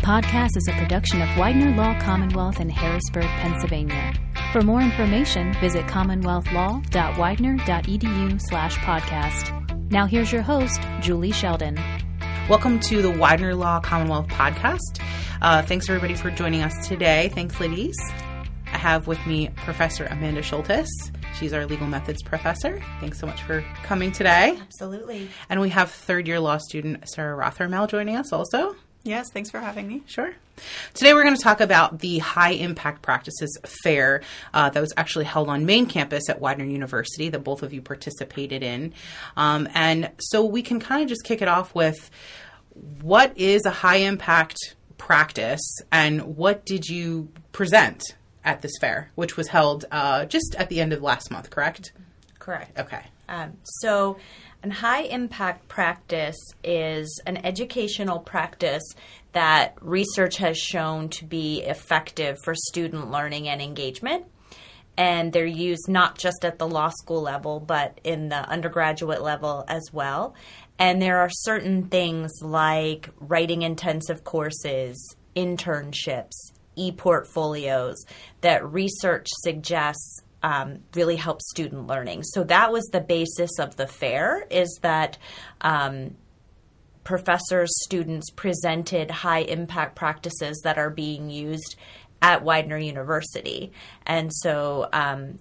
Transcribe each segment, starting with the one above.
podcast is a production of Widener Law Commonwealth in Harrisburg, Pennsylvania. For more information, visit commonwealthlaw.widener.edu/podcast. Now here's your host, Julie Sheldon. Welcome to the Widener Law Commonwealth podcast. Thanks everybody for joining us today. Thanks, ladies. I have with me Professor Amanda Schultes. She's our legal methods professor. Thanks so much for coming today. Absolutely. And we have third-year law student Sarah Rothermel joining us also. Yes, thanks for having me. Sure. Today we're going to talk about the High Impact Practices Fair that was actually held on main campus at Widener University that both of you participated in. And so we can kind of just kick it off with, what is a high impact practice and what did you present at this fair, which was held just at the end of last month, correct? Correct. Okay. So an high-impact practice is an educational practice that research has shown to be effective for student learning and engagement. And they're used not just at the law school level, but in the undergraduate level as well. And there are certain things like writing-intensive courses, internships, e-portfolios that research suggests really help student learning. So that was the basis of the fair, is that professors, students presented high impact practices that are being used at Widener University. And so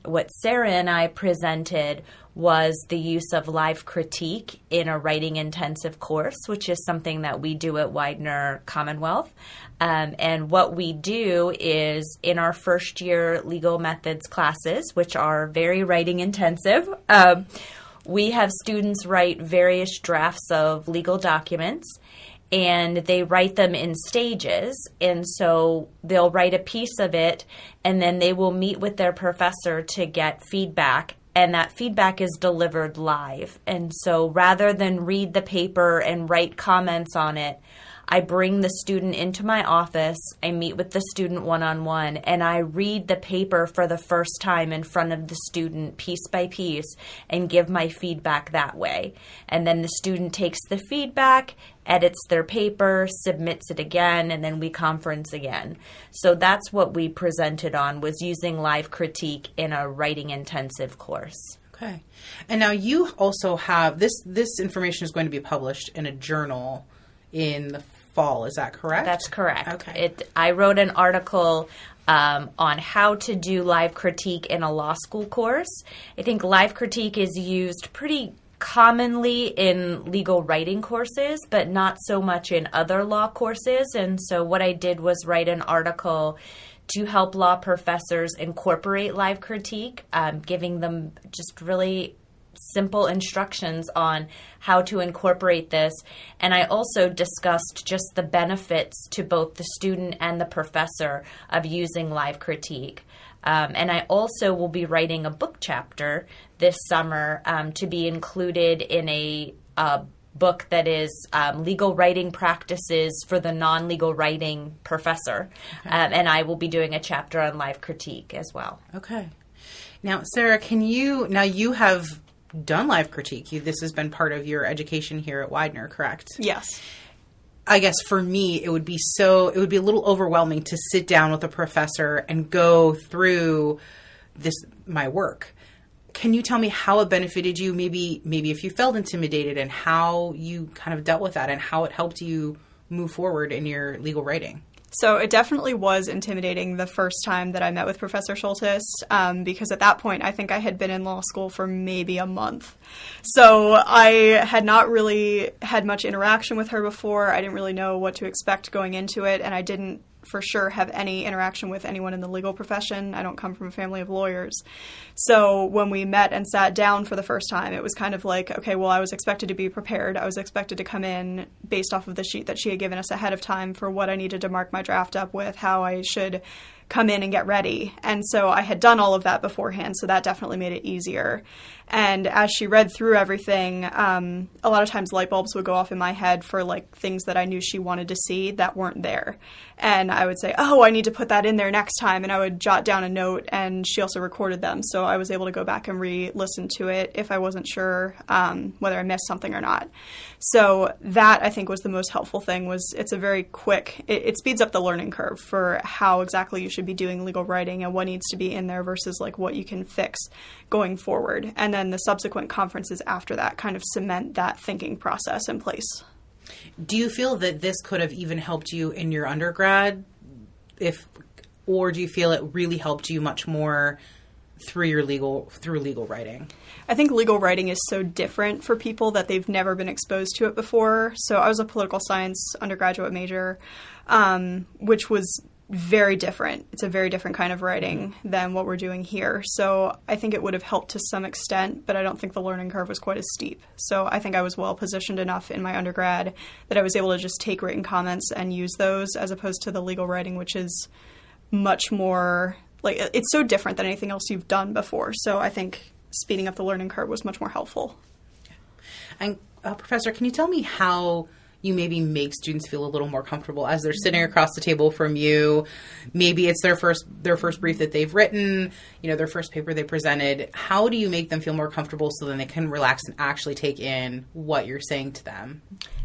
what Sarah and I presented was the use of live critique in a writing intensive course, which is something that we do at Widener Commonwealth. And what we do is in our first year legal methods classes, which are very writing intensive, we have students write various drafts of legal documents, and they write them in stages. And so they'll write a piece of it, and then they will meet with their professor to get feedback. And that feedback is delivered live. And so rather than read the paper and write comments on it, I bring the student into my office, I meet with the student one-on-one, and I read the paper for the first time in front of the student piece by piece and give my feedback that way. And then the student takes the feedback, edits their paper, submits it again, and then we conference again. So that's what we presented on, was using live critique in a writing intensive course. Okay. And now you also have, this information is going to be published in a journal in the fall. Is that correct? That's correct. Okay. I wrote an article on how to do live critique in a law school course. I think live critique is used pretty commonly in legal writing courses, but not so much in other law courses. And so what I did was write an article to help law professors incorporate live critique, giving them just really simple instructions on how to incorporate this. And I also discussed just the benefits to both the student and the professor of using live critique. And I also will be writing a book chapter this summer to be included in a book that is legal writing practices for the non-legal writing professor. Okay. And I will be doing a chapter on live critique as well. Okay. Now, Sarah, you have done live critique. This has been part of your education here at Widener, correct? Yes. I guess for me, it would be a little overwhelming to sit down with a professor and go through my work. Can you tell me how it benefited you? Maybe if you felt intimidated, and how you kind of dealt with that and how it helped you move forward in your legal writing? So it definitely was intimidating the first time that I met with Professor Schultes, because at that point I think I had been in law school for maybe a month. So I had not really had much interaction with her before. I didn't really know what to expect going into it, and I didn't for sure have any interaction with anyone in the legal profession. I don't come from a family of lawyers. So when we met and sat down for the first time, it was kind of like, okay, well, I was expected to be prepared. I was expected to come in based off of the sheet that she had given us ahead of time for what I needed to mark my draft up with, how I should come in and get ready. And so I had done all of that beforehand, so that definitely made it easier. And as she read through everything, a lot of times light bulbs would go off in my head for like things that I knew she wanted to see that weren't there. And I would say, oh, I need to put that in there next time. And I would jot down a note, and she also recorded them. So I was able to go back and re-listen to it if I wasn't sure whether I missed something or not. So that, I think, was the most helpful thing. Was it's a very quick, it speeds up the learning curve for how exactly you should be doing legal writing and what needs to be in there versus like what you can fix going forward. And then the subsequent conferences after that kind of cement that thinking process in place. Do you feel that this could have even helped you in your undergrad, or do you feel it really helped you much more through legal writing? I think legal writing is so different for people that they've never been exposed to it before. So I was a political science undergraduate major, which was very different. It's a very different kind of writing than what we're doing here. So I think it would have helped to some extent, but I don't think the learning curve was quite as steep. So I think I was well positioned enough in my undergrad that I was able to just take written comments and use those, as opposed to the legal writing, which is much more, like, it's so different than anything else you've done before. So I think speeding up the learning curve was much more helpful. And Professor, can you tell me how you maybe make students feel a little more comfortable as they're sitting across the table from you? Maybe it's their first brief that they've written, their first paper they presented. How do you make them feel more comfortable so then they can relax and actually take in what you're saying to them?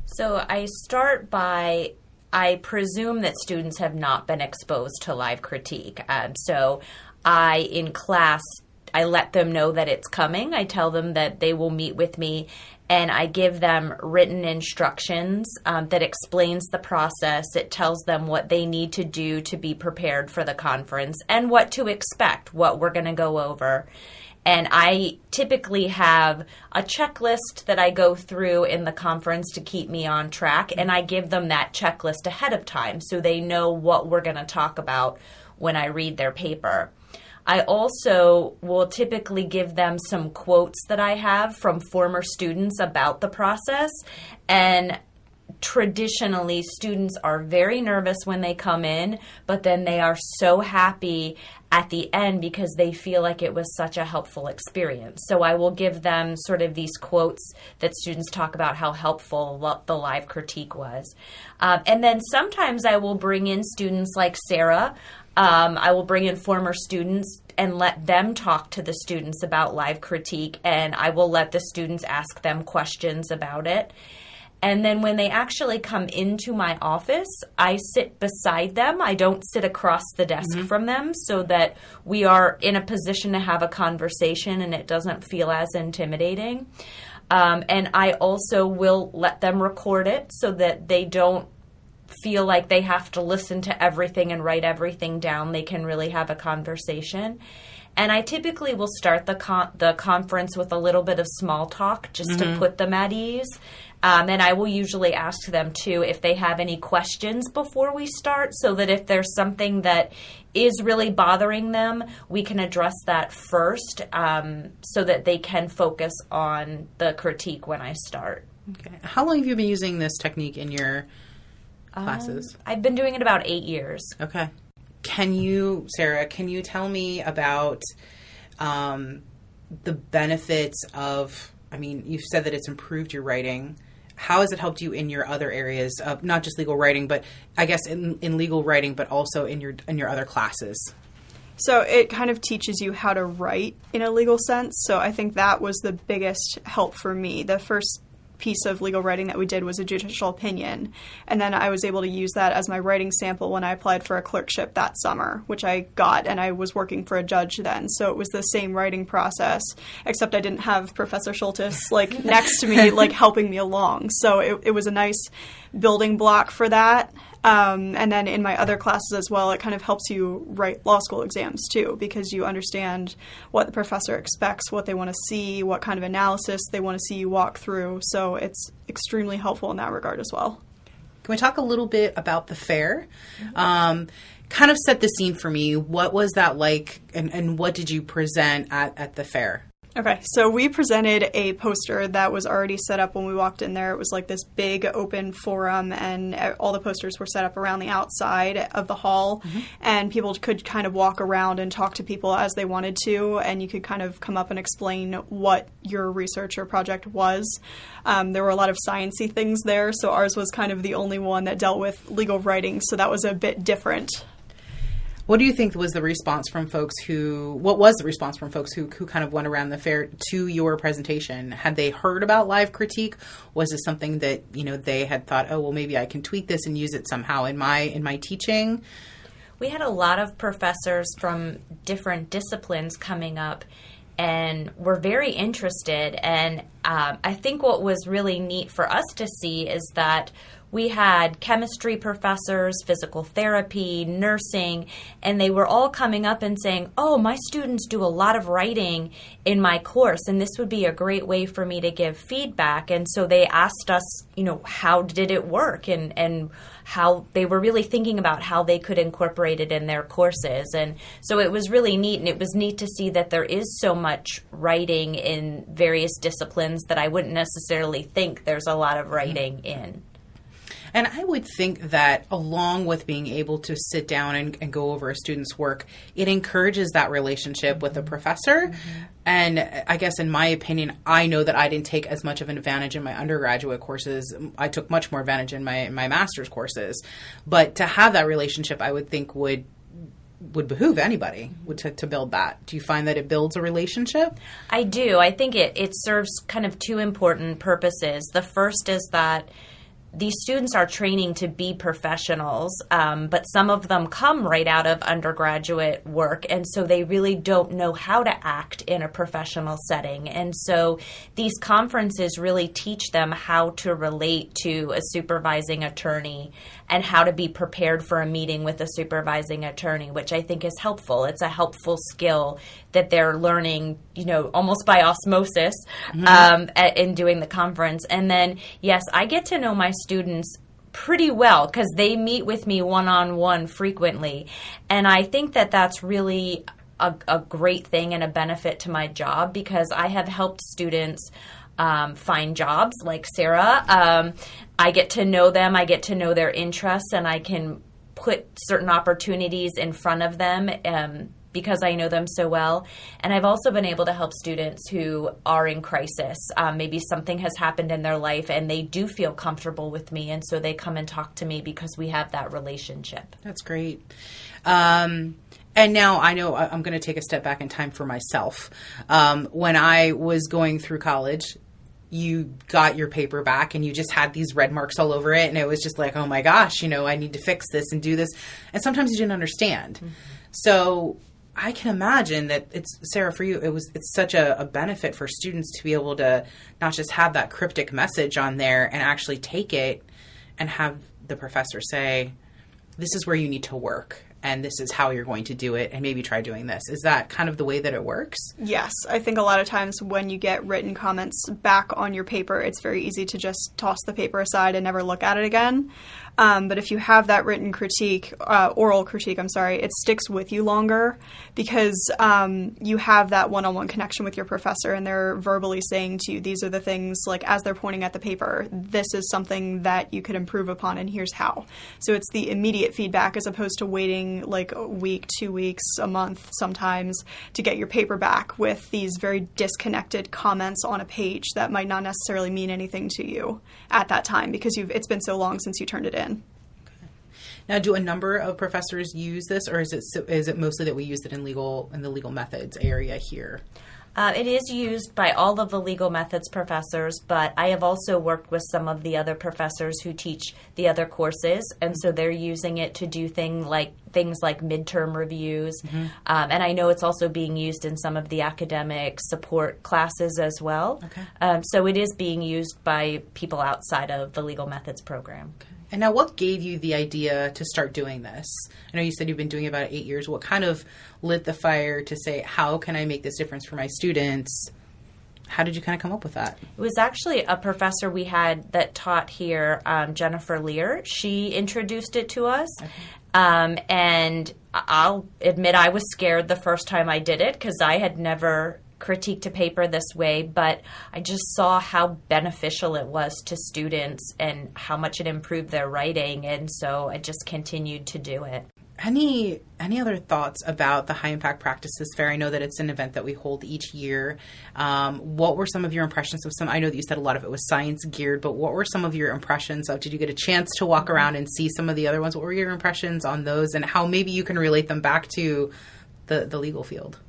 So I start by, I presume that students have not been exposed to live critique. So in class, I let them know that it's coming. I tell them that they will meet with me, and I give them written instructions that explains the process. It tells them what they need to do to be prepared for the conference and what to expect, what we're going to go over. And I typically have a checklist that I go through in the conference to keep me on track, and I give them that checklist ahead of time so they know what we're going to talk about when I read their paper. I also will typically give them some quotes that I have from former students about the process. And traditionally, students are very nervous when they come in, but then they are so happy at the end because they feel like it was such a helpful experience. So I will give them sort of these quotes that students talk about how helpful the live critique was. And then sometimes I will bring in students like Sarah. I will bring in former students and let them talk to the students about live critique, and I will let the students ask them questions about it. And then when they actually come into my office, I sit beside them. I don't sit across the desk from them so that we are in a position to have a conversation and it doesn't feel as intimidating. And I also will let them record it so that they don't feel like they have to listen to everything and write everything down. They can really have a conversation. And I typically will start the conference with a little bit of small talk just to put them at ease. And I will usually ask them, too, if they have any questions before we start, so that if there's something that is really bothering them, we can address that first so that they can focus on the critique when I start. Okay. How long have you been using this technique in your classes? I've been doing it about 8 years. Okay. Sarah, can you tell me about the benefits of, you've said that it's improved your writing. How has it helped you in your other areas of not just legal writing, but I guess in legal writing, but also in your other classes? So it kind of teaches you how to write in a legal sense. So I think that was the biggest help for me. The first piece of legal writing that we did was a judicial opinion. And then I was able to use that as my writing sample when I applied for a clerkship that summer, which I got, and I was working for a judge then. So it was the same writing process, except I didn't have Professor Schultes next to me, helping me along. So it was a nice building block for that. And then in my other classes as well, it kind of helps you write law school exams too, because you understand what the professor expects, what they want to see, what kind of analysis they want to see you walk through. So it's extremely helpful in that regard as well. Can we talk a little bit about the fair? Kind of set the scene for me. What was that like, and what did you present at the fair? Okay, so we presented a poster that was already set up when we walked in there. It was like this big open forum, and all the posters were set up around the outside of the hall, and people could kind of walk around and talk to people as they wanted to, and you could kind of come up and explain what your research or project was. There were a lot of sciencey things there, so ours was kind of the only one that dealt with legal writing, so that was a bit different. What do you think was the response from folks who kind of went around the fair to your presentation? Had they heard about live critique? Was this something that, they had thought, oh, well, maybe I can tweak this and use it somehow in my teaching? We had a lot of professors from different disciplines coming up and were very interested. And I think what was really neat for us to see is that we had chemistry professors, physical therapy, nursing, and they were all coming up and saying, oh, my students do a lot of writing in my course, and this would be a great way for me to give feedback. And so they asked us, how did it work, and how they were really thinking about how they could incorporate it in their courses. And so it was really neat, and it was neat to see that there is so much writing in various disciplines that I wouldn't necessarily think there's a lot of writing in. And I would think that along with being able to sit down and go over a student's work, it encourages that relationship with the professor. And I guess in my opinion, I know that I didn't take as much of an advantage in my undergraduate courses. I took much more advantage in my master's courses. But to have that relationship, I would think would behoove anybody to build that. Do you find that it builds a relationship? I do. I think it serves kind of two important purposes. The first is that these students are training to be professionals, but some of them come right out of undergraduate work, and so they really don't know how to act in a professional setting. And so these conferences really teach them how to relate to a supervising attorney and how to be prepared for a meeting with a supervising attorney, which I think is helpful. It's a helpful skill that they're learning, almost by osmosis in doing the conference. And then, yes, I get to know my students pretty well because they meet with me one-on-one frequently. And I think that that's really a great thing and a benefit to my job because I have helped students find jobs like Sarah. I get to know them, I get to know their interests, and I can put certain opportunities in front of them because I know them so well. And I've also been able to help students who are in crisis. Maybe something has happened in their life and they do feel comfortable with me, and so they come and talk to me because we have that relationship. That's great. And now I know I'm going to take a step back in time for myself. When I was going through college, you got your paper back and you just had these red marks all over it. And it was just like, oh my gosh, I need to fix this and do this. And sometimes you didn't understand. Mm-hmm. So I can imagine that Sarah, for you, it's such a benefit for students to be able to not just have that cryptic message on there and actually take it and have the professor say, this is where you need to work. And this is how you're going to do it, and maybe try doing this. Is that kind of the way that it works? Yes. I think a lot of times when you get written comments back on your paper, it's very easy to just toss the paper aside and never look at it again. But if you have that written critique, oral critique, it sticks with you longer because you have that one-on-one connection with your professor, and they're verbally saying to you, these are the things, like as they're pointing at the paper, this is something that you could improve upon, and here's how. So it's the immediate feedback as opposed to waiting like a week, 2 weeks, a month sometimes to get your paper back with these very disconnected comments on a page that might not necessarily mean anything to you at that time because it's been so long since you turned it in. Now, do a number of professors use this, or is it mostly that we use it in the legal methods area here? It is used by all of the legal methods professors, but I have also worked with some of the other professors who teach the other courses, and so they're using it to do things like midterm reviews. Mm-hmm. And I know it's also being used in some of the academic support classes as well. Okay. So it is being used by people outside of the legal methods program. Okay. And now, what gave you the idea to start doing this? I know you said you've been doing it about 8 years. What kind of lit the fire to say, how can I make this difference for my students? How did you kind of come up with that? It was actually a professor we had that taught here, Jennifer Lear. She introduced it to us. Okay. And I'll admit I was scared the first time I did it because I had never critique to paper this way, but I just saw how beneficial it was to students and how much it improved their writing, and so I just continued to do it. Any other thoughts about the High Impact Practices Fair? I know that it's an event that we hold each year. What were some of your impressions of some? I know that you said a lot of it was science geared, but what were some of your impressions of? Did you get a chance to walk around and see some of the other ones? What were your impressions on those, and how maybe you can relate them back to the legal field?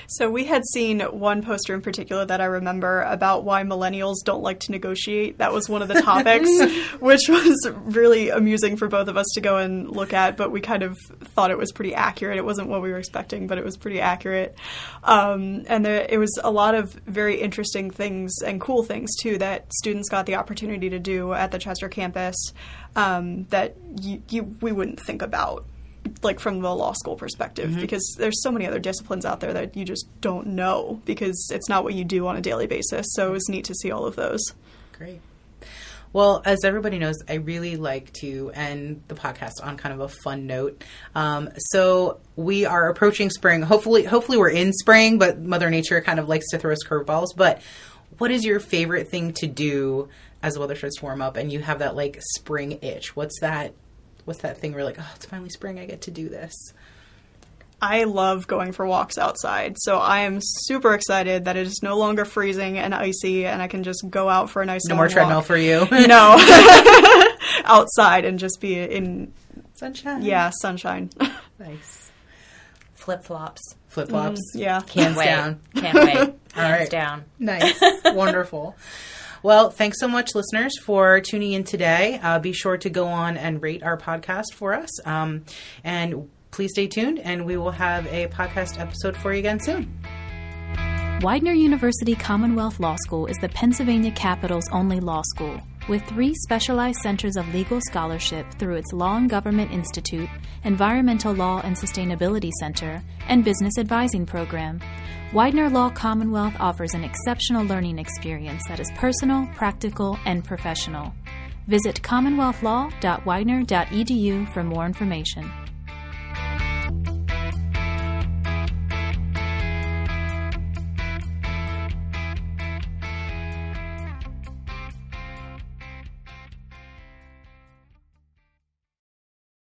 So we had seen one poster in particular that I remember about why millennials don't like to negotiate. That was one of the topics, which was really amusing for both of us to go and look at, but we kind of thought it was pretty accurate. It wasn't what we were expecting, but it was pretty accurate. It was a lot of very interesting things and cool things, too, that students got the opportunity to do at the Chester campus that we wouldn't think about, like from the law school perspective, because there's so many other disciplines out there that you just don't know because it's not what you do on a daily basis. So it was neat to see all of those. Great. Well, as everybody knows, I really like to end the podcast on kind of a fun note. So we are approaching spring. Hopefully we're in spring, but Mother Nature kind of likes to throw us curveballs. But what is your favorite thing to do as the weather starts to warm up and you have that like spring itch? What's that thing where you're like, oh, it's finally spring, I get to do this? I love going for walks outside. So I am super excited that it is no longer freezing and icy and I can just go out for a nice No more treadmill walk. For you. No. Outside and just be in sunshine. Yeah, sunshine. Nice. Flip-flops. Yeah. Can't wait. Down. Can't wait. All Hands right. down. Nice. Wonderful. Well, thanks so much, listeners, for tuning in today. Be sure to go on and rate our podcast for us. And please stay tuned, and we will have a podcast episode for you again soon. Widener University Commonwealth Law School is the Pennsylvania capital's only law school, with 3 specialized centers of legal scholarship through its Law and Government Institute, Environmental Law and Sustainability Center, and Business Advising Program. Widener Law Commonwealth offers an exceptional learning experience that is personal, practical, and professional. Visit commonwealthlaw.widener.edu for more information.